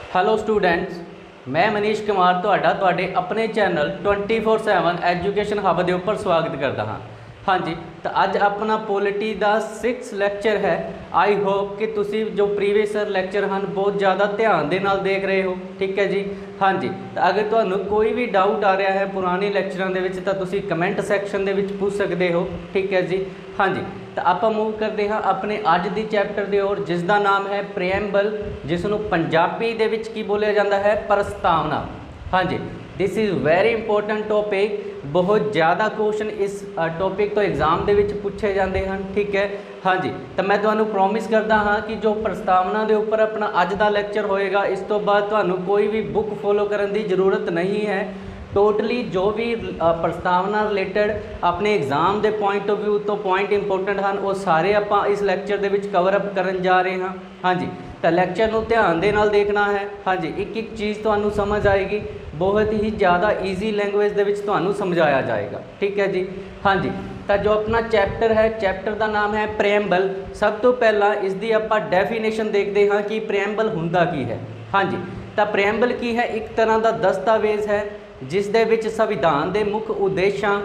Hello students, मैं मनीष कुमार तुहाडे अपने चैनल 24/7 एजुकेशन हब के उपर स्वागत करता हाँ। हाँ जी, तो अज अपना पॉलिटी का 6th लैक्चर है। आई होप कि तुसी जो प्रीवियस लैक्चर हैं बहुत ज़्यादा ध्यान दे नाल देख रहे हो। ठीक है जी। हाँ जी, तो अगर तुहानू कोई भी डाउट आ रहा है पुराने लैक्चरों के तो तुसी कमेंट सैक्शन के पूछ सकते हो। ठीक है जी। हाँ जी, तो आप मूव करते हैं अपने अज की चैप्टर की ओर, जिसका नाम है प्रीएम्बल, जिसनों पंजाबी दे विच की बोलिया जाता है प्रस्तावना। हाँ जी, this is very important topic. बहुत ज़्यादा क्वेश्चन इस टॉपिक तो एग्जाम के पूछे जाते हैं। ठीक है। हाँ जी, तो मैं तुहानू प्रॉमिस करता हाँ कि जो प्रस्तावना के उपर अपना अज का लैक्चर होएगा, इस तो बाद तुहानू कोई भी बुक फॉलो करने की जरूरत नहीं है। टोटली जो भी प्रस्तावना रिलेटेड अपने एग्जाम के पॉइंट ऑफ व्यू तो पॉइंट इंपोर्टेंट हैं वो सारे आप इस लैक्चर के कवर करन जा रहे हैं। हाँ जी, तो लैक्चर को ध्यान दे नाल देखना है। हाँ जी, एक एक चीज़ तुहानू समझ आएगी, बहुत ही ज़्यादा ईजी लैंग्वेज के तुहानू समझाया जाएगा। ठीक है जी। हाँ जी, तो जो अपना चैप्टर है, चैप्टर का नाम है प्रीएम्बल। सब तो पहला इसकी आप डेफिनेशन देखते हाँ कि प्रीएम्बल हुंदा की है। हाँ जी, तो प्रीएम्बल की है एक तरह का दस्तावेज़ है जिस दे विच संविधान के मुख्य उद्देश्यों,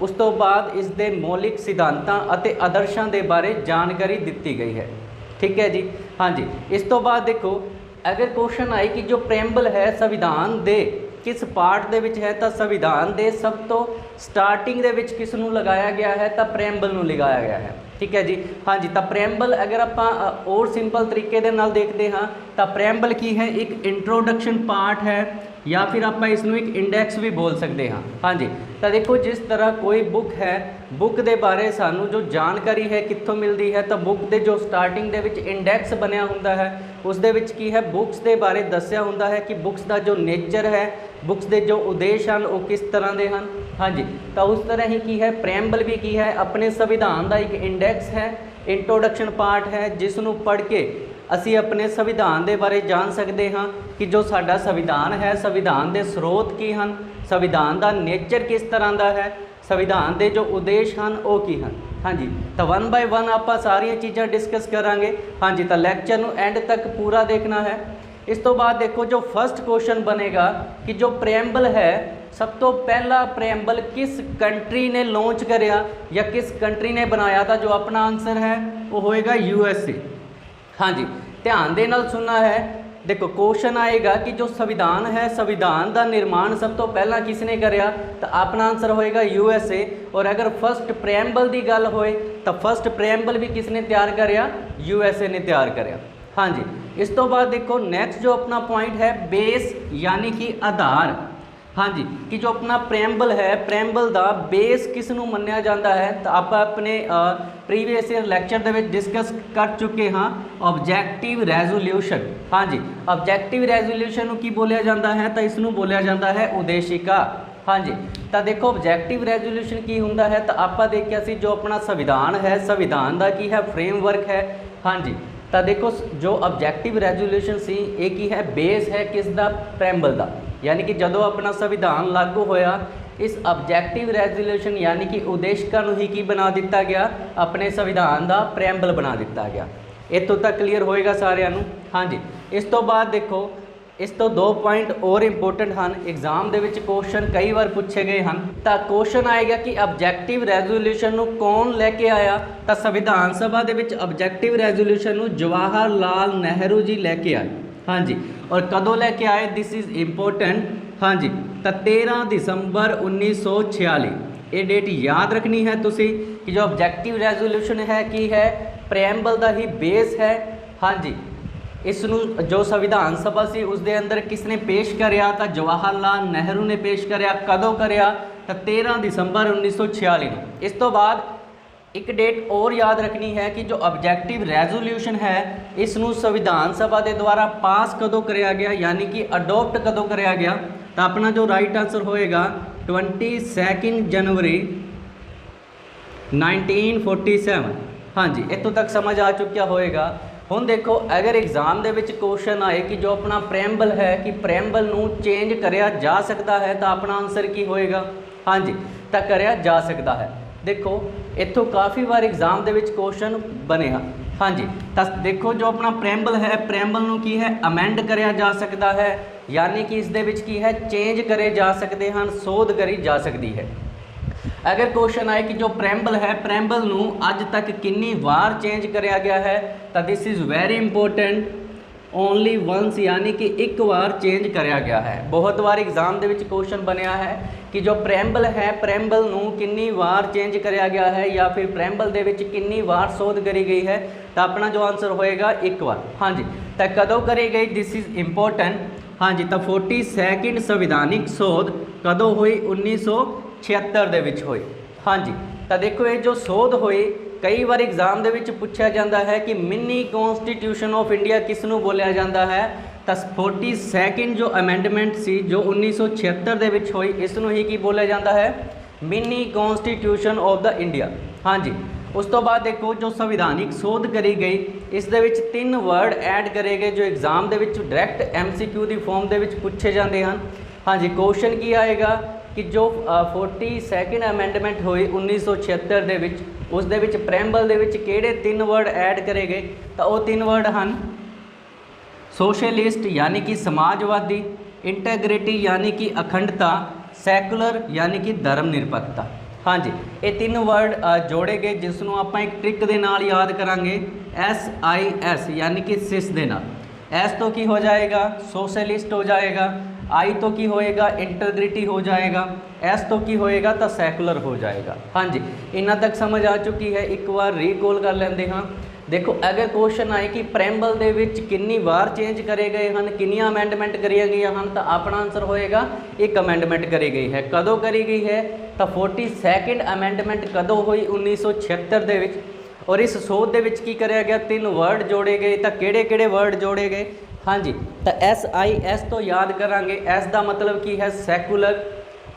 उस तो बाद इसके मौलिक सिद्धांतों और आदर्शों के बारे जानकारी दी गई है। ठीक है जी। हाँ जी, इस तो बाद देखो अगर क्वेश्चन आए कि जो प्रीएम्बल है संविधान दे किस पार्ट दे विच है, तो संविधान दे सब तो स्टार्टिंग दे विच किस नूं लगाया गया है, तो प्रीएम्बल नूं लगाया गया है। ठीक है जी। हाँ जी, तो प्रीएम्बल अगर आप और सिंपल तरीके दे नाल देखते हाँ तो प्रीएम्बल की है एक इंट्रोडक्शन पार्ट है, या फिर आप इसनूं एक इंडैक्स भी बोल सकते हाँ। हाँ जी, तो देखो जिस तरह कोई बुक है, बुक के बारे सानू जो जानकारी है कित्थों मिलती है, तो बुक के जो स्टार्टिंग दे विच इंडैक्स बनया हुंदा है उस दे विच की है बुक्स के बारे दस्या हुंदा है कि बुक्स का जो नेचर है, बुक्स के जो उद्देश्य हैं वो किस तरह के हैं। हाँ जी, तो उस तरह ही की है प्रीएम्बल भी की है अपने संविधान का एक इंडैक्स है, इंट्रोडक्शन पार्ट है जिसनों पढ़ के असी अपने संविधान के बारे जान सकते हाँ कि जो साडा संविधान है, संविधान के स्रोत की हैं, संविधान का नेचर किस तरह का है, संविधान के जो उद्देश्य हैं वो की हैं। हाँ जी, तो 1 बाय 1 आप सारिया चीज़ां डिस्कस करांगे। हाँ जी, तो लैक्चर को एंड तक पूरा देखना है। इस तो बाद देखो जो फर्स्ट क्वेश्चन बनेगा कि जो प्रीएम्बल है, सब तो पहला प्रीएम्बल किस कंट्री ने लॉन्च कराया या किस कंट्री ने बनाया था, जो अपना आंसर है वो होएगा यूएसए। हाँ जी, ध्यान दे नाल सुनना है। देखो क्वेश्चन आएगा कि जो संविधान है, संविधान का निर्माण सब तो पहला किसने कराया, तो अपना आंसर होएगा यूएसए। और अगर फर्स्ट प्रीएम्बल की गल होए तो फर्स्ट प्रीएम्बल भी किसने तैयार कराया, यूएसए ने तैयार कराया। हाँ जी, इस तो बाद देखो नेक्स्ट जो अपना पॉइंट है बेस यानी कि आधार। हाँ जी, कि जो अपना प्रीएम्बल है, प्रीएम्बल का बेस किस नूं मन्निया जाता है, तो आप अपने प्रीवियस ईयर लैक्चर के डिस्कस कर चुके हाँ ऑब्जेक्टिव रेजोल्यूशन। हाँ जी, ऑब्जेक्टिव रेजोल्यूशन की बोलिया जाता है, तो इसनूं बोलिया जाता है उद्देशिका। हाँ जी, तो देखो ऑब्जेक्टिव रेजोल्यूशन की हुंदा है, तो आप देखिया सी जो अपना संविधान है, संविधान का की है फ्रेमवर्क है। हाँ जी, तो देखो जो ऑब्जेक्टिव रेजोल्यूशन सी ये की है बेस है किसका, प्रीएम्बल का। यानी कि जदों अपना संविधान लागू होया इस ऑब्जेक्टिव रेजोल्यूशन यानी कि उद्देशिका नूं ही की बना दिता गया, अपने संविधान का प्रीएम्बल बना दिता गया। इतों तक क्लीयर होएगा सारिਆਂ नूं। हाँ जी, इस तो बाद देखो इस तो 2 पॉइंट और इंपोर्टेंट हैं, एग्जाम के क्वेश्चन कई बार पूछे गए हैं। तो क्वेश्चन आएगा कि ऑब्जेक्टिव रेजोल्यूशन नूं कौन लैके आया, तो संविधान सभा के ऑब्जेक्टिव रेजोल्यूशन नूं जवाहर लाल नेहरू जी लैके आए। हाँ जी, और कदों लैके आए, दिस इज़ इंपोर्टेंट। हाँ जी, तो 13 दिसंबर 1946 ये डेट याद रखनी है तुसी कि जो ऑब्जेक्टिव रेजोल्यूशन है कि है प्रीएम्बल का ही बेस है। हाँ जी, इसनूं जो संविधान सभा सी उसके अंदर किसने पेश कराया, तो जवाहर लाल नेहरू ने पेश कराया। कदों कराया, तो 13 दिसंबर 1946 में। इस तो बाद एक डेट और याद रखनी है कि जो ऑब्जेक्टिव रेजोल्यूशन है इसनूं संविधान सभा के द्वारा पास कदों कराया गया, यानी कि अडोप्ट कदों कराया गया, तो अपना जो राइट आंसर होएगा 22 जनवरी 1947। हाँ जी, इतों तक समझ आ चुका होएगा। हुण देखो अगर एग्जाम के क्वेश्चन आए कि जो अपना प्रीएम्बल है कि प्रीएम्बल नूं चेंज कराया जा सकता है, तो अपना आंसर की होएगा। हाँ जी, तो कराया जा सकता है। देखो इतों काफ़ी बार एग्जाम के क्वेश्चन बने हैं। हाँ जी, तो देखो जो अपना प्रैम्बल है, प्रैम्बल ਨੂੰ ਕੀ ਹੈ ਅਮੈਂਡ ਕਰਿਆ ਜਾ ਸਕਦਾ ਹੈ, यानी कि इस दे विच की है चेंज करे जा सकते हैं, सोध करी जा सकती है। अगर क्वेश्चन आए कि जो प्रैम्बल है, प्रैम्बल ਨੂੰ अज तक कितनी बार चेंज कराया गया है, तो this is very important, only once, यानी कि एक बार चेंज कराया गया है। बहुत बार एग्जाम के क्वेश्चन बनया है कि जो प्रैम्बल है, प्रैम्बल ਨੂੰ कितनी बार चेंज कराया गया है या फिर प्रैम्बल ਦੇ ਵਿੱਚ कितनी बार शोध करी गई है, तो अपना जो आंसर होएगा एक बार। हाँ जी, तो कदों करी गई, दिस इज़ इंपोर्टेंट। हाँ जी, तो 42 संविधानिक शोध कदों हुई, 1976 ਦੇ ਵਿੱਚ ਹੋਈ। हाँ जी, तो देखो ये जो शोध हुई, कई बार एग्जाम ਦੇ ਵਿੱਚ ਪੁੱਛਿਆ ਜਾਂਦਾ ਹੈ कि मिनी कॉन्स्टिट्यूशन ऑफ इंडिया किस ਨੂੰ ਬੋਲਿਆ ਜਾਂਦਾ है, तो 42 जो अमेंडमेंट सी जो 1976 ਦੇ ਵਿੱਚ ਹੋਈ, ਇਸ ਨੂੰ ਹੀ ਕੀ ਬੋਲਿਆ ਜਾਂਦਾ ਹੈ, mini constitution of the India. हाँ जी, उस तो बाद देखो जो संविधानिक शोध करी गई, इस दे विच 3 वर्ड ऐड करे गए जो एग्जाम दे विच डायरैक्ट MCQ की फॉर्म दे विच पूछे जाते हैं। हाँ जी, क्वेश्चन की आएगा कि जो 42 अमेंडमेंट हुई 1976 दे विच, उस दे विच प्रैम्बल दे विच किहड़े 3 वर्ड ऐड करे गए, तो वो 3 वर्ड हैं सोशलिस्ट यानी कि समाजवादी, इंटैग्रिटी यानी कि अखंडता, सैकुलर यानी कि धर्मनिरपक्षता। हाँ जी, ये 3 वर्ड जोड़े गए जिसनों आप एक ट्रिक के नाल याद करांगे, SIS यानी कि सिस दे नाल। एस तो की हो जाएगा, सोशलिस्ट हो जाएगा, आई तो की होएगा, इंटरग्रिटी हो जाएगा, एस तो की होएगा तो सैकुलर हो जाएगा। हाँ जी, इन्ना तक समझ आ चुकी है, एक बार रीकॉल कर लेंगे। हाँ देखो, अगर क्वेश्चन आए कि प्रैम्बल दे विच कितनी बार चेंज करे गए हैं, कितनी अमेंडमेंट करी गई हैं, तो अपना आंसर होएगा एक अमेंडमेंट करी गई है। कदों करी गई है, तो 42 अमेंडमेंट कदों हुई, 1976 दे विच। और इस शोध दे विच की कराया गया, 3 वर्ड जोड़े गए, तो किहड़े-किहड़े वर्ड जोड़े गए। हाँ जी, तो SIS तो याद करांगे, एस का मतलब की है सैकुलर,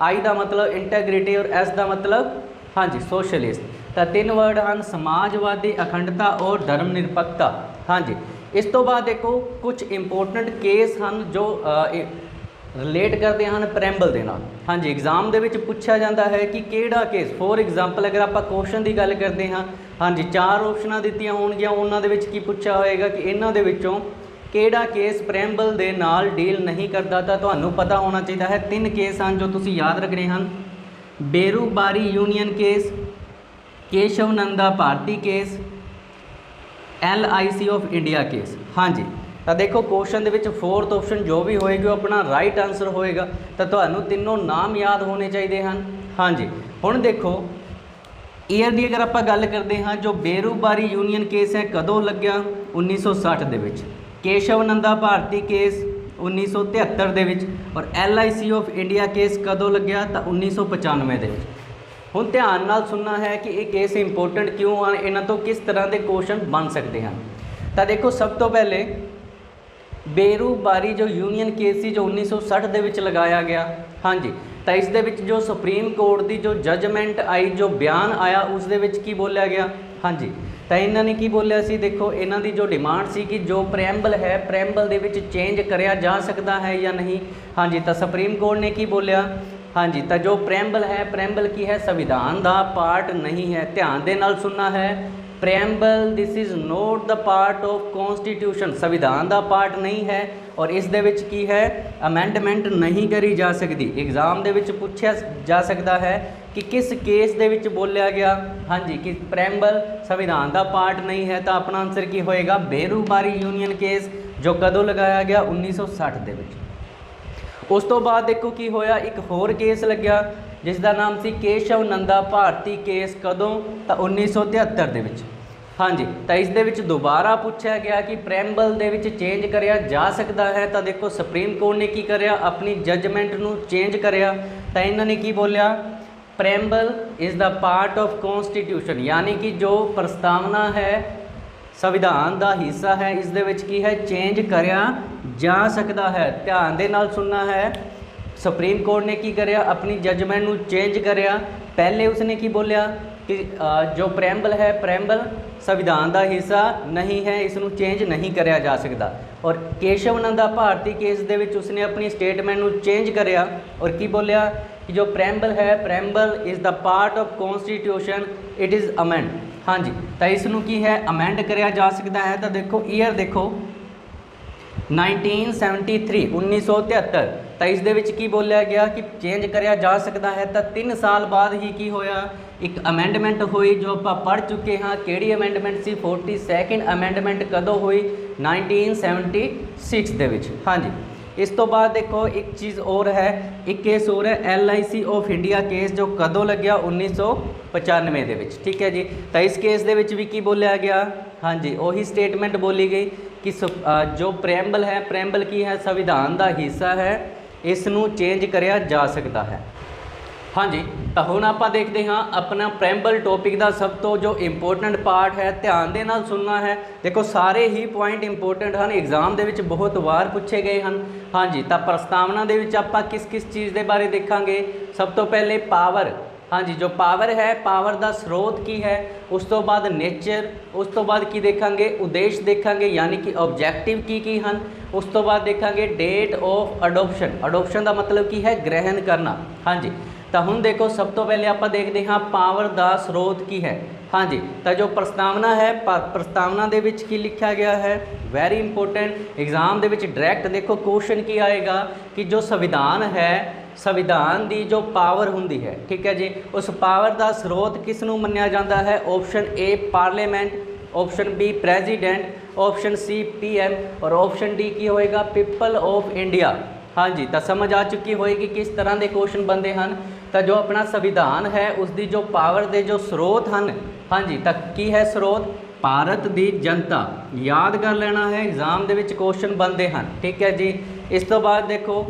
आई का मतलब इंटैग्रिटी और एस का मतलब हाँ जी सोशलिस्ट। तो 3 वर्ड हैं समाजवादी, अखंडता और धर्मनिरपक्षता। हाँ जी, इस तो बाद देखो कुछ इंपोर्टेंट केस हैं जो रिलेट करते हैं प्रैम्बल के नाल। हाँ जी, एग्जाम के पूछा जाता है कि केड़ा केस, फॉर एग्जाम्पल अगर आप क्वेश्चन की गल करते हैं, हाँ जी 4 ऑप्शन दित्तियां होणगियां, उन्हां दे विच की पूछा होएगा कि इन्हां दे विचों केड़ा केस प्रैम्बल दे नाल डील नहीं करता, तो तुहानूं पता होना चाहिए है। 3 केस हैं जो तुसीं याद रखने हैं, Berubari union case, Keshavananda Bharati case, LIC of India case. हाँ जी, तो देखो क्वेश्चन दे विच 4th ऑप्शन जो भी होएगी वो अपना राइट आंसर होएगा, तो तुहानूं तीनों नाम याद होने चाहिए हैं। हाँ जी, हुण देखो ईयर की अगर आप गल करते हैं, जो बेरूबारी यूनियन केस है कदों लग्या, 1960 दे विच, केशव नंदा भारती केस 1973 दे विच, और LIC ऑफ इंडिया केस कदों लग्या, तो 1995 दे विच। हुण ध्यान नाल सुनना है कि ये केस इंपोर्टेंट क्यों आ, इन्हां तो किस तरह के क्वेश्चन बन सकते हैं। तो देखो सब तो पहले बेरूबारी जो यूनियन केस सी जो 1960 दे विच लगाया गया। हाँ जी, तो इस दे विच जो सुप्रीम कोर्ट की जो जजमेंट आई, जो बयान आया, उस दे विच की बोलिया गया। हाँ जी, तो इन्हों ने की बोलिया सी, देखो इन्हों की जो डिमांड सी कि जो प्रैम्बल है, प्रैम्बल दे विच चेंज कराया जा सकता है या नहीं। हाँ जी, तो सुप्रीम कोर्ट ने की बोलिया, हाँ जी, तो जो प्रैम्बल है, प्रैम्बल की है संविधान का पार्ट नहीं है। ध्यान दे नाल सुनना है, preamble this is not the part of constitution, संविधान का पार्ट नहीं है, और इस दे विच की है अमेंडमेंट नहीं करी जा सकती। एग्जाम दे विच पूछा जा सकता है कि किस केस दे विच बोलिया गया। हाँ जी, कि प्रैम्बल संविधान का पार्ट नहीं है, तो अपना आंसर की होएगा बेरूबारी यूनियन केस जो कदों लगाया गया, 1960 दे विच। उस तो बाद देखो की होया, एक होर केस लग्या जिसका नाम सी केशव नंदा भारती केस, कदों, तो 1973 दे विच। हाँ जी, तो इस दे विच दोबारा पूछा गया कि प्रैम्बल दे विच चेंज कराया जा सकता है, तो देखो सुप्रीम कोर्ट ने की कराया, अपनी जजमेंट नूं चेंज कराया। तो इन्होंने की बोलिया, preamble is the part of constitution, यानी कि जो प्रस्तावना है संविधान का हिस्सा है, इस दे विच की है चेंज कराया जा सकता है। ध्यान दे नाल सुनना है, सुप्रीम कोर्ट ने की कराया, अपनी जजमेंट नूं चेंज कराया। पहले उसने की बोलिया कि जो प्रैम्बल है, प्रैम्बल संविधान का हिस्सा नहीं है, इसनूं चेंज नहीं कराया जा सकता। और केशव नंदा भारती केस दे विच उसने अपनी स्टेटमेंट नूं चेंज कराया और की बोलिया कि जो प्रैम्बल है, preamble is the part of constitution, it is amend. हाँ जी, तो इसनूं की है अमेंड कराया जा सकता है। तो देखो ईयर देखो 1973 1973, तो इस दे विच की बोलिया गया कि चेंज कराया जा सकता है। तो 3 साल बाद ही की होया एक अमेंडमेंट हुई जो आप पढ़ चुके हाँ। केड़ी अमेंडमेंट सी? 42nd अमेंडमेंट कदों हुई? 1976 दे विच। हाँ जी, इस तो बाद देखो एक चीज़ और है, एक केस और है LIC ऑफ इंडिया केस जो कदों लग्या 1995 दे विच। ठीक है जी, तो इस केस दे विच भी की बोलिया गया? हाँ जी, वही स्टेटमेंट बोली गई कि जो प्रैम्बल है, प्रैम्बल की है संविधान का हिस्सा है, इसनूं चेंज कराया जा सकता है। हाँ जी, तो हुण आप देखते हाँ अपना प्रैम्बल टॉपिक का सब तो जो इंपोर्टेंट पार्ट है, ध्यान दे नाल सुनना है। देखो सारे ही पॉइंट इंपोर्टेंट हैं, एग्जाम दे विच बहुत वार पूछे गए हैं। हाँ जी, तो प्रस्तावना दे विच आपां किस किस चीज़ के बारे देखांगे? सब तो पहले पावर। हाँ जी, जो पावर है, पावर का स्रोत की है, उस तो बाद नेचर, उस तो बाद की देखांगे उद्देश्य देखांगे यानी कि ऑब्जेक्टिव की हैं। उस तो बाद देखांगे डेट ऑफ अडोप्शन, अडोप्शन का मतलब की है ग्रहण करना। हाँ जी, तो हुण देखो सब तो पहले आप देखते हाँ पावर का स्रोत की है। हाँ जी, तो जो प्रस्तावना है, प्रस्तावना दे विच की लिखा गया है, वेरी इंपोर्टेंट एग्जाम दे विच डायरैक्ट देखो क्वेश्चन की आएगा कि जो संविधान है, संविधान की जो पावर होंदी है, ठीक है जी, उस पावर का स्रोत किस नूं मन्निया जाता है? Option A parliament, option B president, option C PM और ऑप्शन डी की होएगा पीपल ऑफ इंडिया। हाँ जी, तो समझ आ चुकी होएगी किस तरह के क्वेश्चन बनते हैं। तो जो अपना संविधान है उसकी जो पावर के जो स्रोत हैं, हाँ जी, तो की है स्रोत? भारत की जनता। याद कर लेना है, एग्जाम के क्वेश्चन बनते हैं। ठीक है जी, इस तो बाद देखो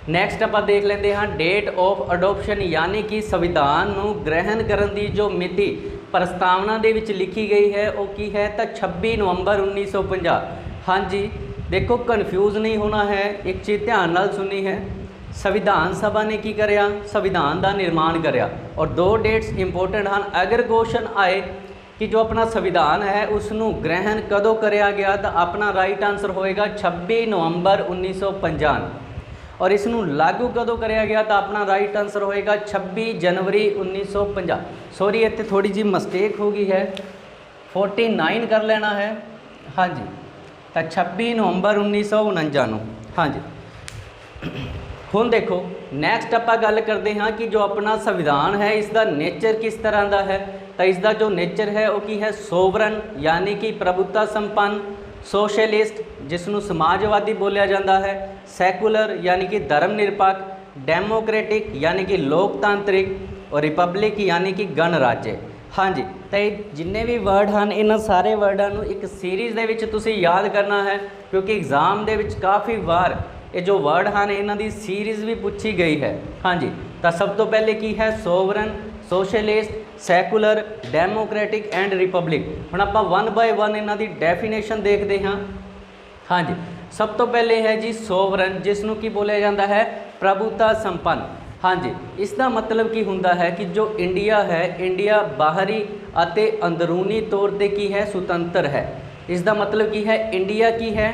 नैक्सट आप देख लेते हैं डेट ऑफ अडोप्शन यानी कि संविधान नूं ग्रहण करने की जो मिति प्रस्तावना दे विच लिखी गई है वो की है? तो 26 नवंबर 1950। हाँ जी, देखो कन्फ्यूज़ नहीं होना है, एक चीज़ ध्यान नाल सुनी है, संविधान सभा ने की करया? संविधान का निर्माण करया। और 2 डेट्स इंपोर्टेंट हैं। अगर क्वेश्चन आए कि जो अपना संविधान है उसनूं ग्रहण कदों करया गया, तो अपना राइट आंसर होएगा 26 नवंबर 1950। और इसनूं लागू कदों करया गया, तो अपना राइट आंसर होएगा 26 जनवरी 1950। सॉरी इत्थे थोड़ी जी मिस्टेक हो गई है, 49 कर लेना है। हाँ जी, तो 26 नवंबर 1949। हाँ जी, हुण देखो नैक्सट आप गल करते हैं कि जो अपना संविधान है इसका नेचर किस तरह का है। तो इसका जो नेचर है वो की है? सोवरन यानी कि प्रभुता संपन्न, सोशलिस्ट जिसनों समाजवादी बोलिया जाता है, सैकुलर यानी कि धर्मनिरपक्ष, डेमोक्रेटिक यानी कि लोकतांत्रिक और रिपब्लिक यानी कि गणराज्य। हाँ जी, तो जिन्ने भी वर्ड हैं इन्होंने सारे वर्डों को एक सीरीज़ दे विच तुसीं याद करना है, क्योंकि एग्जाम दे विच काफ़ी बार ये जो वर्ड हैं इन्हों की सीरीज़ भी पूछी गई है। हाँ जी, तो सब तो पहले की है? Sovereign, socialist, secular, democratic and Republic. हुण आपां 1 बाय 1 इन्हों की डेफिनेशन देखते हैं। हाँ जी, सब तो पहले है जी सोवरन, जिसनों की बोलिया जाता है प्रभुता संपन्न। हाँ जी, इसका मतलब की हुंदा है कि जो इंडिया है, इंडिया बाहरी अते अंदरूनी तौर पर की है स्वतंत्र है। इसका मतलब की है इंडिया की है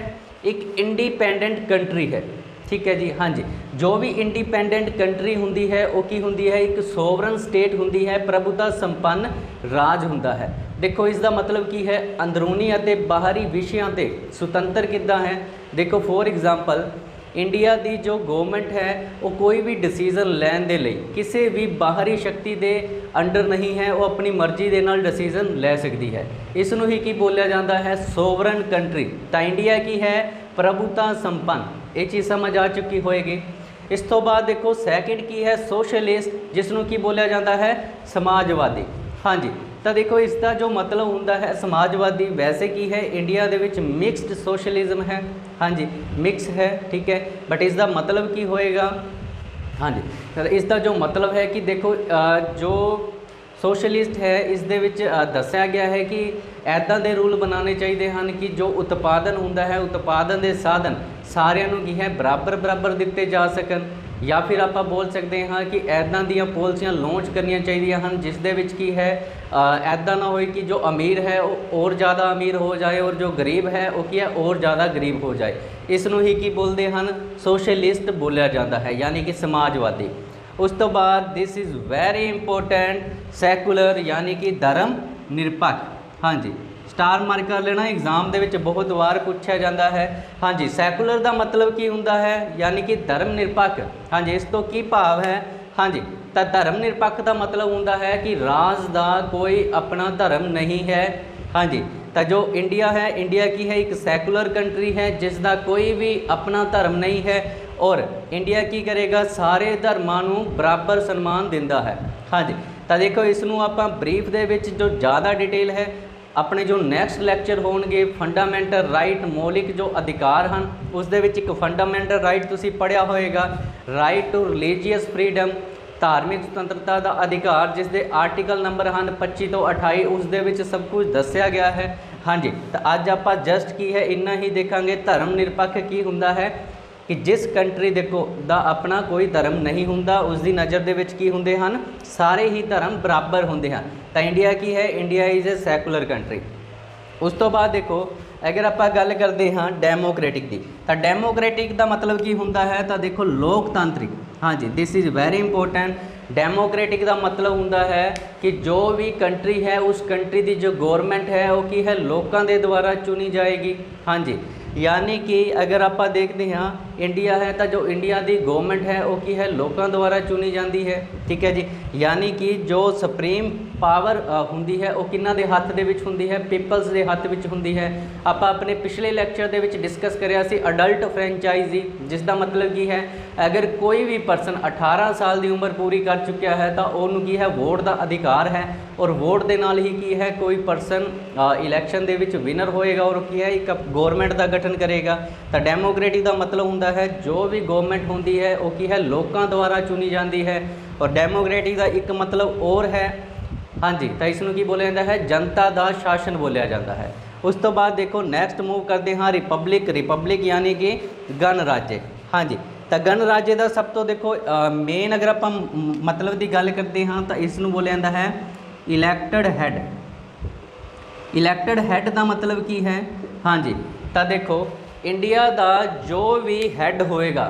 एक इंडिपेंडेंट कंट्री है। ठीक है जी। हाँ जी, जो भी इंडिपेंडेंट कंट्री होंदी है वो की होंदी है एक सोवरन स्टेट होंदी है, प्रभुता संपन्न राज होंदा है। देखो इसका मतलब की है अंदरूनी अते बाहरी विषयों से सुतंत्र किद्दां है। देखो फॉर एग्जाम्पल इंडिया की जो गवर्नमेंट है वो कोई भी डिसीजन लैन दे लई किसी भी बाहरी शक्ति के अंडर नहीं है, वो अपनी मर्जी के नाल डिसीजन लै सकती है। इसनूं ही की बोलिया जाता है सोवरन कंट्री। तो इंडिया की है प्रभुता संपन्न, ये चीज़ समझ आ चुकी होएगी। इस तो बाद देखो सैकेंड की है सोशलिस्ट, जिसनों की बोलिया जाता है समाजवादी। हाँ जी, तो देखो इसका जो मतलब होंदा है समाजवादी, वैसे की है इंडिया दे विच मिक्सड सोशलिज्म है। हाँ जी, मिक्स है, ठीक है, बट इसका मतलब की होएगा। हाँ जी, तो इसका जो मतलब है कि देखो जो सोशलिस्ट है इस दे विच दस्या गया है कि ऐदां दे रूल बनाने चाहिए हैं कि जो उत्पादन होंदा है उत्पादन के साधन सारिਆਂ ਨੂੰ की है बराबर बराबर दिते जा सकन, या फिर आप बोल सकते हैं कि ऐदां दियां पॉलिसियां लॉन्च करनियां चाहिए हैं जिस दे विच की है ऐदा ना हो कि जो अमीर है वो और ज़्यादा अमीर हो जाए और जो गरीब है वो की है और ज़्यादा गरीब हो जाए। इसनूं ही की बोलते हैं सोशलिस्ट बोलिया जाता है, यानी कि समाजवादी। उस तो बाद this is very important secular, यानी कि धर्म निरपक्ष। हाँ जी, स्टार मार्क कर लेना, एग्जाम ਦੇ ਵਿੱਚ बहुत वार पूछा जाता है। हाँ जी, सैकुलर का मतलब की होंदा है, यानी कि धर्म निरपक्ष। हाँ जी, इस तो की भाव है। हाँ जी, तो धर्म निरपक्ष का मतलब होंदा है कि राज का कोई अपना धर्म नहीं है। हाँ जी, तो जो इंडिया है, इंडिया की है एक सैकुलर कंट्री है जिसका कोई भी अपना धर्म नहीं है, और इंडिया की करेगा सारे धर्मां नूं बराबर सन्मान दिंदा है। हाँ जी, तो देखो इसनूं आपां ब्रीफ दे विच जो ज़्यादा डिटेल है अपने जो नैक्सट लैक्चर होणगे फंडामेंटल राइट मौलिक जो अधिकार हैं उस दे विच एक फंडामेंटल राइट तुसीं पढ़िया होएगा, राइट टू रिलीजीअस फ्रीडम, धार्मिक सुतंत्रता का अधिकार जिस दे आर्टिकल नंबर हैं 25 तो 28, उस दे विच सब कुछ दस्या गया है। हाँ जी, तो अज आपां जस्ट की है इन्ना ही देखांगे धर्म निरपक्ष की हुंदा है कि जिस कंट्री देखो दा अपना कोई धर्म नहीं हुंदा, उसकी नज़र दे विच की हुंदे हन, सारे ही धर्म बराबर हुंदे हन। तो इंडिया की है, India is a secular country. उस तो बाद देखो अगर आप गल करते हाँ डैमोक्रेटिक की, तो डैमोक्रेटिक का मतलब की हुंदा है, तो देखो लोकतांत्रिक। हाँ जी, this is very important. Democratic का मतलब हुंदा है कि जो भी कंट्री है उस कंट्री की जो गवर्नमेंट है वो की है लोगों के द्वारा चुनी जाएगी। हाँ जी, यानी कि अगर आप देखते हाँ इंडिया है तो जो इंडिया की गवर्नमेंट है वो की है लोगों द्वारा चुनी जाती है। ठीक है जी, यानी कि जो सुप्रीम पावर हुंदी है वो किन्ना दे हत्थ दे विच हुंदी है, पीपल्स दे हत्थ विच हुंदी है। आप अपने पिछले लैक्चर दे विच डिस्कस करिया सी अडल्ट फ्रेंचाइजी, जिसका मतलब की है अगर कोई भी परसन 18 साल की उम्र पूरी कर चुका है तो उन्होंने की है वोट का अधिकार है, और वोट के नाल ही की है कोई परसन इलैक्शन दे विच विनर होएगा और की है एक गवर्नमेंट का गठन करेगा। तो डैमोक्रेटिक का मतलब होंदा है जो भी गवर्नमेंट होंदी है वो की है लोगों द्वारा चुनी जाती है। और डैमोक्रेटिक का एक मतलब और है, हाँ जी, तो इसनूं की बोलिया जाता है जनता का शासन बोलिया जाता है। उस तो बाद देखो नैक्सट मूव करते हाँ रिपब्लिक। रिपब्लिक यानी कि गणराज्य। हाँ जी, तो गणराज्य का सब तो देखो मेन अगर आप मतलब की गल करते हाँ तो इसनूं बोलिया जाता है इलैक्टेड हैड। इलैक्टेड हैड का मतलब की है, हाँ जी, तो देखो इंडिया का जो भी हैड होएगा,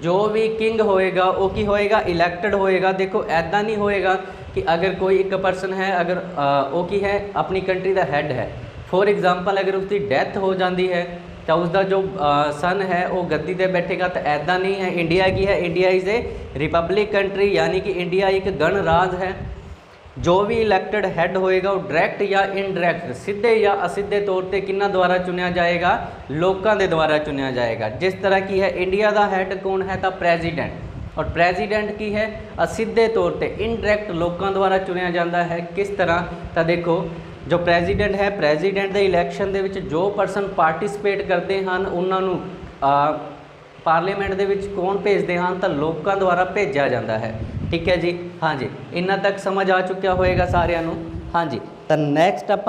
जो भी किंग होएगा वो की होएगा इलैक्टेड होएगा। देखो ऐदा नहीं होएगा कि अगर कोई एक पर्सन है अगर वो की है अपनी कंट्री का हैड है, फॉर एग्जांपल अगर उसकी डेथ हो जाती है तो उसका जो सन है वो गद्दी पे बैठेगा, तो ऐदा नहीं है। इंडिया की है, India is a Republic country, यानी कि इंडिया एक गणराज है। जो भी इलैक्टेड हैड होएगा वो डायरैक्ट या इनडायरैक्ट, सीधे या असीधे तौर पर किन्ना द्वारा चुनिया जाएगा, लोगों के द्वारा चुनिया जाएगा। जिस तरह की है इंडिया का हैड कौन है, तो प्रेजिडेंट, और प्रेजिडेंट की है असीधे तौर पर इनडायरैक्ट लोगों द्वारा चुनिया जाता है। किस तरह, तो देखो जो प्रेजिडेंट है, प्रेजिडेंट के इलैक्शन के जो परसन पार्टिसिपेट करते हैं उन्होंने पार्लीमेंट के कौन भेजते हैं, तो लोगों द्वारा भेजा जाता है। ठीक है जी, हाँ जी, इन्ना तक समझ आ चुका होएगा सारिਆਂ ਨੂੰ। हाँ जी, तो नैक्सट आप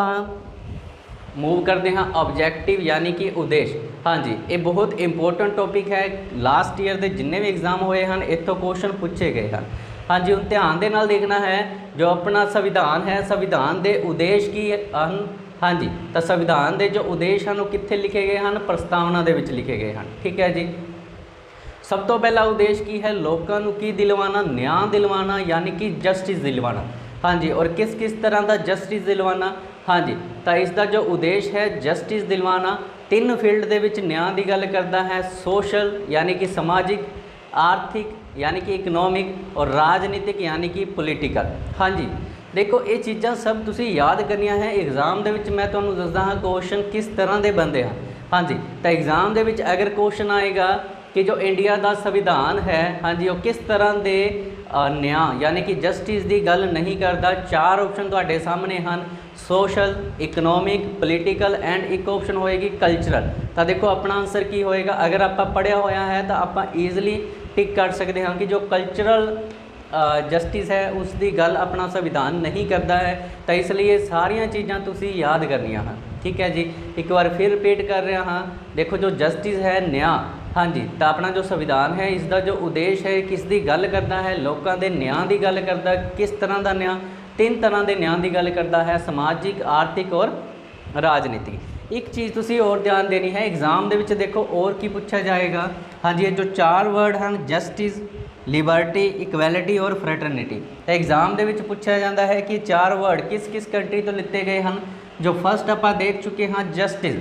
मूव करते हैं ऑब्जैक्टिव यानी कि उद्देश्य। हाँ जी, ये बहुत इंपोर्टेंट टॉपिक है, लास्ट ईयर के जिन्ने भी एग्जाम हुए हैं इतों क्वेश्चन पूछे गए हैं। हाँ जी, हम ध्यान दे नाल देखना है जो अपना संविधान है, संविधान के उद्देश्य की हैं। हाँ जी, तो संविधान के जो उद्देश्य हैं वो कित्थे लिखे गए हैं, प्रस्तावना के विच लिखे गए हैं। ठीक है जी, सब तो पहला उद्देश्य की है लोगों को की दिलवाना, न्याय दिलवाना, यानी कि जस्टिस दिलवाना। हाँ जी, और किस किस तरह का जस्टिस दिलवाना। हाँ जी, तो इसका जो उद्देश्य है जस्टिस दिलवाना, 3 फील्ड के विच न्याय की गल करता है, सोशल यानी कि समाजिक, आर्थिक यानी कि इकनॉमिक, और राजनीतिक यानी कि पोलीटिकल। हाँ जी, देखो ये चीज़ां सब तुसी याद करनियां है। एग्जाम के मैं तुहानूं दसदा हाँ क्वेश्चन किस तरह के बनते हैं। हाँ जी, तो एग्जाम के अगर क्वेश्चन आएगा कि जो इंडिया का संविधान है, हाँ जी, वो किस तरह के न्याय यानी कि जस्टिस की गल नहीं करता। 4 ऑप्शन तुहाडे सामने हैं, सोशल, इकनॉमिक, पोलीटिकल एंड एक ऑप्शन होएगी कल्चरल। तो देखो अपना आंसर की होएगा, अगर आप पढ़िया होया है तो आप ईजिली टिक कर सकते हैं कि जो कल्चरल जस्टिस है उसकी गल अपना संविधान नहीं करता है। तो इसलिए सारिया चीज़ां तुसी याद करनियां हैं। ठीक है जी, एक बार फिर रिपीट कर रहा हाँ, देखो जो जस्टिस है न्याय, हाँ जी, तो अपना जो संविधान है इसका जो उद्देश्य है किसकी गल करता है, लोगों के न्याय की गल करता है। किस तरह का न्याय, 3 तरह के न्याय की गल करता है, समाजिक, आर्थिक और राजनीतिक। एक चीज़ तुसी और ध्यान देनी है एग्जाम दे विच देखो और की पूछा जाएगा। हाँ जी, ये जो 4 वर्ड हैं जस्टिस, लिबर्टी, इक्वैलिटी और फ्रैटर्निटी, तो एग्जाम दे विच पूछा जाता है कि 4 वर्ड किस किस कंट्री तो लिते गए हैं। जो फर्स्ट आप देख चुके हैं जस्टिस,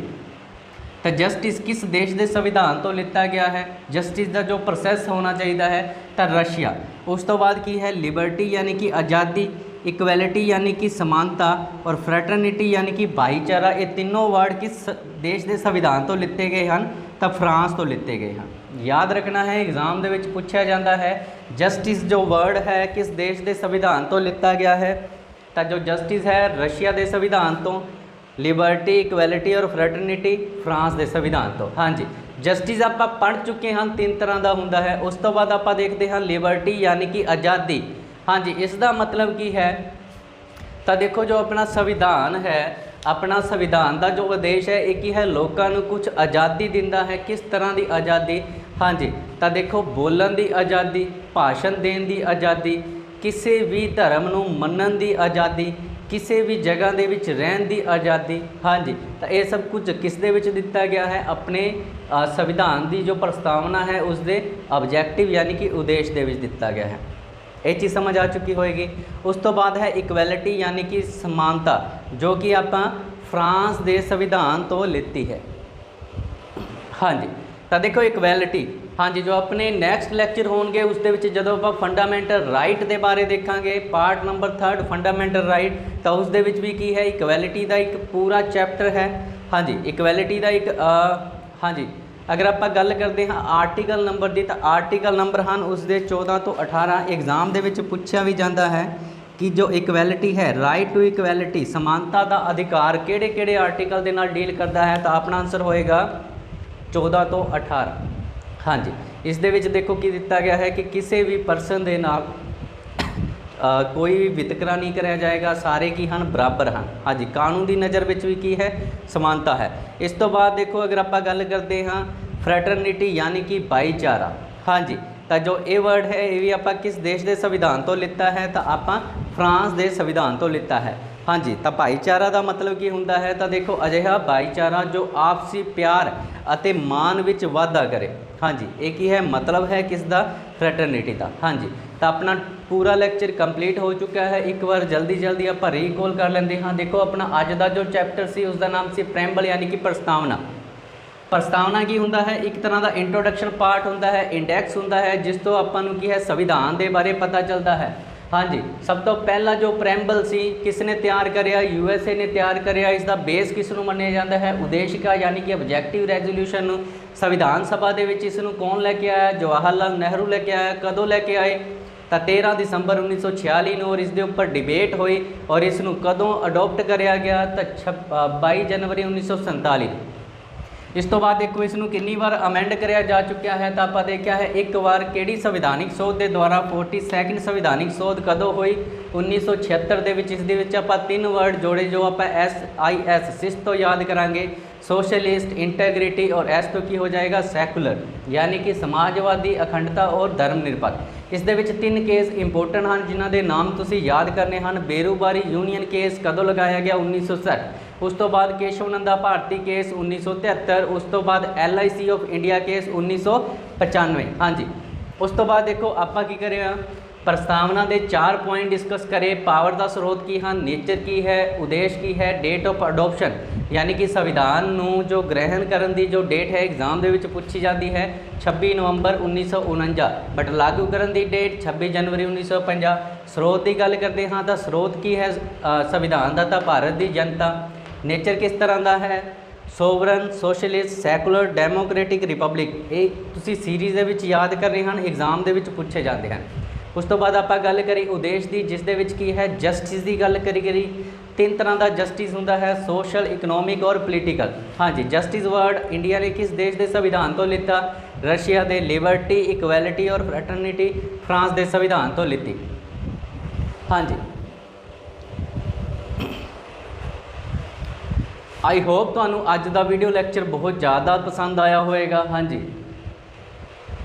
तो जस्टिस किस देश के संविधान तो लिता गया है, जस्टिस का जो प्रोसैस होना चाहिए है तो रशिया। उस तो बाद की है लिबर्टी यानी कि आज़ादी, इक्वैलिटी यानी कि समानता और फ्रैटर्निटी यानी कि भाईचारा। ये तीनों वर्ड किस देश के संविधान तो लिते गए हैं, तो फ्रांस तो लिते गए हैं। याद रखना है एग्जाम दे विच पूछा जाता है जस्टिस जो वर्ड है किस देश के संविधान तो लिता गया है, तो जो जस्टिस है रशिया के संविधान तो, लिबर्टी, इक्वैलिटी और फ्रैटर्निटी फ्रांस के संविधान तो। हाँ जी, जस्टिस आप पढ़ चुके हैं 3 तरह का होंदा है। उस तो बाद आप देखते हैं लिबर्टी यानी कि आज़ादी। हाँ जी, इसका मतलब की है तो देखो जो अपना संविधान है, अपना संविधान का जो उद्देश है एक ही है लोगों को कुछ आज़ादी दिंदा है। किस तरह की आज़ादी? हाँ जी, तो देखो बोलन की आज़ादी, भाषण देने की आज़ादी, किसी भी धर्म को मनन की आज़ादी, किसी भी जगह दे विच रहन की आज़ादी। हाँ जी, तो ये सब कुछ किस दे विच दिता गया है, अपने संविधान की जो प्रस्तावना है उसके ऑब्जैक्टिव यानी कि उद्देश्य दे विच दिता गया है। ये चीज़ समझ आ चुकी होएगी। उस तो बाद है इक्वैलिटी यानी कि समानता, जो कि आप फ्रांस के संविधान तो लेती है। हाँ जी, तो देखो इक्वैलिटी, हाँ जी, जो अपने नैक्सट लैक्चर होंगे उस जो आप फंडामेंटल राइट के बारे देखांगे, पार्ट नंबर 3 फंडामेंटल राइट, तो उस भी की है इक्वैलिटी का एक पूरा चैप्टर है। हाँ जी, इक्वैलिटी का एक हाँ जी, अगर आप गल करते हैं आर्टिकल नंबर की, तो आर्टिकल नंबर हैं उसके 14 तो 18 एग्जाम के पूछा भी जाता है कि जो इक्वैलिटी है, राइट टू इक्वैलिटी, समानता का अधिकार किहड़े किहड़े आर्टिकल के नाल डील करता है, तो अपना आंसर होएगा 14 तो 18। हाँ जी, इस दे विच देखो कि दिता गया है कि किसी भी परसन के नाल कोई भी वितकरा नहीं कराया जाएगा, सारे की हैं बराबर हैं। हाँ जी, कानून की नज़र में भी की है समानता है। इस तो बाद देखो अगर आप गल करते हैं फ्रैटर्निटी यानी कि भाईचारा। हाँ जी, तो जो ये वर्ड है ये भी आप किस देश के संविधान तो लिता है, तो आप फ्रांस के संविधान तो लिता है। हाँ जी, तो भाईचारा का मतलब की होंदा है, तो देखो अजिहा भाईचारा जो आपसी प्यार अते मान विच वाधा करे। हाँ जी, एक ही है मतलब है किसका, फ्रैटर्निटी का। हाँ जी, तो अपना पूरा लैक्चर कंप्लीट हो चुका है। एक बार जल्दी जल्दी आप रीकॉल कर लेंगे। हाँ देखो अपना अज का जो चैप्टर से उसका नाम से प्रैम्बल यानी कि प्रस्तावना। प्रस्तावना की होंदा है, एक तरह का इंट्रोडक्शन पार्ट होंदा है, इंडैक्स होंदा है जिस तो अपन की है संविधान के बारे पता चलता है। हाँ जी, सब तो पहला जो प्रैम्बल सी किसने तैयार कराया, यूएसए ने तैयार कराया। इसका बेस किसनों मन्निया जाता है, उद्देशिका यानी कि ऑब्जैक्टिव रेजोल्यूशन। संविधान सभा के विच इसनों कौन लैके आया, जवाहर लाल नेहरू लैके आया। कदों लैके आए, तो 13 दिसंबर 1946 में, और इसके उपर डिबेट हुई और इसनों कदों अडोप्ट कराया गया, तो 22 जनवरी 1947। इस तो बाद देखो इसनों कितनी बार अमेंड कराया जा चुका है, तो आप देखा है एक बार किहड़ी संविधानिक सोध के द्वारा 42nd संविधानिक सोध कदों हुई, 1976 के विच। इसदे विच आपां 3 वर्ड जोड़े जो आप SIS सिस तो याद करांगे, सोशलिस्ट, इंटेग्रिटी, और एस तो की हो जाएगा सैकुलर यानी कि समाजवादी, अखंडता और धर्मनिरपक्ष। इस दे विच 3 केस इंपोर्टेंट हैं जिन्हां दे नाम तुसीं याद करने हैं। बेरूबारी यूनीयन केस कदों लगाया गया, 1960। उस तो बाद केशवनंदा भारती केस 1973। उस तो बाद LIC ऑफ इंडिया केस 1995। हाँ जी, उस तो बाद देखो आपां की करें, प्रस्तावना के 4 पॉइंट डिस्कस करें। पावर का स्रोत की हाँ, नेचर की है, उद्देश्य की है, डेट ऑफ अडोप्शन यानी कि संविधान नूं जो ग्रहण करने की जो डेट है एग्जाम दे विच पूछी जाती है 26 नवंबर 1949, बट लागू करने की डेट 26 जनवरी 1950। स्रोत की गल करते हाँ, तो स्रोत की है संविधान का तो भारत की जनता। नेचर किस तरह का है, sovereign, socialist, secular, democratic, Republic. ये तुसी सीरीज़ दे विच याद कर रहे हैं, एग्जाम दे विच पूछे जाते हैं। उस तो बाद आप गल करी उद्देश्य की, जिस दे विच की है जस्टिस की गल करी। 3 तरह का जस्टिस होंदा है, सोशल, इकनॉमिक और पोलीटिकल। हाँ जी, जस्टिस वर्ड इंडिया ने किस देश के संविधान तो लिता, रशिया के। लिबर्टी, इक्वैलिटी और फ्रैटर्निटी फ्रांस के संविधान तो लीती। हाँ जी, आई होप तुहानू अज का वीडियो लैक्चर बहुत ज़्यादा पसंद आया होएगा। हाँ जी,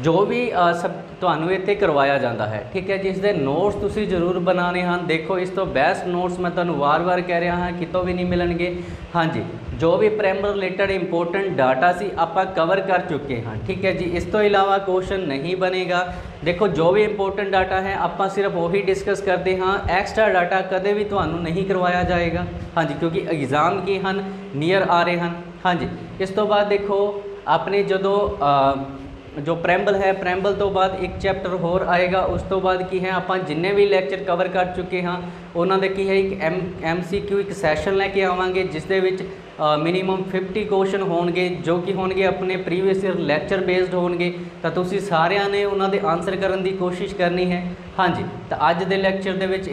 ਜੋ ਵੀ ਸਭ ਤੁਹਾਨੂੰ ਇੱਥੇ ਕਰਵਾਇਆ ਜਾਂਦਾ ਹੈ, ਠੀਕ ਹੈ। ਜਿਸ ਦੇ ਨੋਟਸ ਤੁਸੀਂ ਜ਼ਰੂਰ ਬਣਾਉਣੇ ਹਨ। ਦੇਖੋ ਇਸ ਤੋਂ ਬੈਸਟ ਨੋਟਸ ਮੈਂ ਤੁਹਾਨੂੰ ਵਾਰ-ਵਾਰ ਕਹਿ ਰਿਹਾ ਹਾਂ, ਕਿਤੋਂ ਵੀ ਨਹੀਂ ਮਿਲਣਗੇ। ਹਾਂਜੀ, ਜੋ ਵੀ ਪ੍ਰਾਇਮਰ ਰਿਲੇਟਡ ਇੰਪੋਰਟੈਂਟ ਡਾਟਾ ਸੀ ਆਪਾਂ ਕਵਰ ਕਰ ਚੁੱਕੇ ਹਾਂ, ਠੀਕ ਹੈ ਜੀ। ਇਸ ਤੋਂ ਇਲਾਵਾ ਕੁਐਸਚਨ ਨਹੀਂ ਬਣੇਗਾ। ਦੇਖੋ ਜੋ ਵੀ ਇੰਪੋਰਟੈਂਟ ਡਾਟਾ ਹੈ ਆਪਾਂ ਸਿਰਫ ਉਹੀ ਡਿਸਕਸ ਕਰਦੇ ਹਾਂ, ਐਕਸਟਰਾ ਡਾਟਾ ਕਦੇ ਵੀ ਤੁਹਾਨੂੰ ਨਹੀਂ ਕਰਵਾਇਆ ਜਾਏਗਾ। ਹਾਂਜੀ, ਕਿਉਂਕਿ ਐਗਜ਼ਾਮ ਕੀ ਹਨ, ਨੀਅਰ ਆ ਰਹੇ ਹਨ। ਹਾਂਜੀ, ਇਸ ਤੋਂ ਬਾਅਦ ਦੇਖੋ ਆਪਣੇ ਜਦੋਂ जो प्रैम्बल है, प्रैम्बल तो बाद एक चैप्टर होर आएगा। उस तो बाद की है आप जिन्ने भी लैक्चर कवर कर चुके हाँ उन्होंने की है एक MCQ एक सैशन लैके आवांगे जिस दे विच मिनीमम 50 क्वेश्चन होंगे जो कि होंगे अपने प्रीवियस ईयर लैक्चर बेस्ड होंगे। तो तुसी सारिਆਂ ने उन्होंने आंसर करने की कोशिश करनी है। हाँ जी, तो अज के लैक्चर दे विच